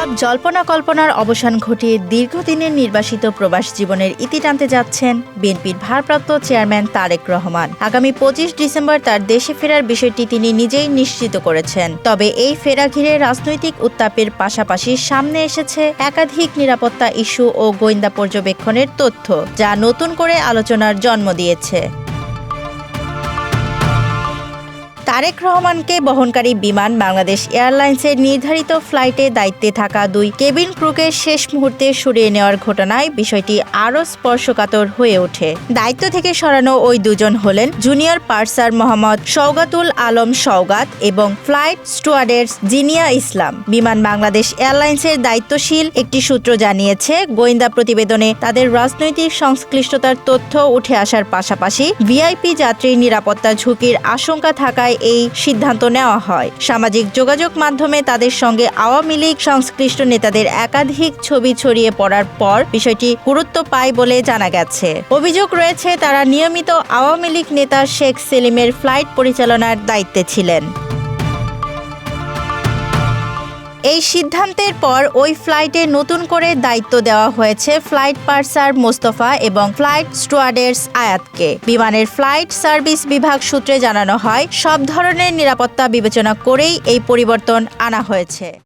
সব জল্পনা কল্পনার অবসান ঘটিয়ে দীর্ঘদিনের নির্বাসিত প্রবাস জীবনের ইতি টানতে যাচ্ছেন বিএনপির ভারপ্রাপ্ত চেয়ারম্যান তারেক রহমান। আগামী ২৫ ডিসেম্বর তার দেশে ফেরার বিষয়টি তিনি নিজেই নিশ্চিত করেছেন। তবে এই ফেরা ঘিরে রাজনৈতিক উত্তাপের পাশাপাশি সামনে এসেছে একাধিক নিরাপত্তা ইস্যু ও গোয়েন্দা পর্যবেক্ষণের তথ্য, যা নতুন করে আলোচনার জন্ম দিয়েছে। তারেক রহমানকে বহনকারী বিমান বাংলাদেশ এয়ারলাইন্সের নির্ধারিত ফ্লাইটে দায়িত্বে থাকা ২ কেবিন ক্রুকে শেষ মুহূর্তে সরিয়ে নেওয়ার ঘটনায় বিষয়টি আরও স্পর্শকাতর হয়ে ওঠে। দায়িত্ব থেকে সরানো ওই দুজন হলেন জুনিয়র পার্সার মোহাম্মদ শওগাতুল আলম শওগাত এবং ফ্লাইট স্টুয়ার্ডেস জিনিয়া ইসলাম। বিমান বাংলাদেশ এয়ারলাইন্সের দায়িত্বশীল একটি সূত্র জানিয়েছে, গোয়েন্দা প্রতিবেদনে তাদের রাজনৈতিক সংশ্লিষ্টতার তথ্য উঠে আসার পাশাপাশি ভিআইপি যাত্রীর নিরাপত্তা ঝুঁকির আশঙ্কা থাকায় এই সিদ্ধান্ত নেওয়া হয়। সামাজিক যোগাযোগ মাধ্যমে তাদের সঙ্গে আওয়ামী লীগ সংশ্লিষ্ট নেতাদের একাধিক ছবি ছড়িয়ে পড়ার পর বিষয়টি গুরুত্ব পায় বলে জানা গেছে। অভিযোগ রয়েছে তারা নিয়মিত আওয়ামী লীগ নেতা শেখ সেলিমের ফ্লাইট পরিচালনার দায়িত্বে ছিলেন। এই সিদ্ধান্তের পর ওই ফ্লাইটে নতুন করে দায়িত্ব দেওয়া হয়েছে ফ্লাইট পার্সার মোস্তফা এবং ফ্লাইট স্টুয়ার্ডেস আয়াতকে। বিমানের ফ্লাইট সার্ভিস বিভাগ সূত্রে জানানো হয়, সব ধরনের নিরাপত্তা বিবেচনা করেই এই পরিবর্তন আনা হয়েছে।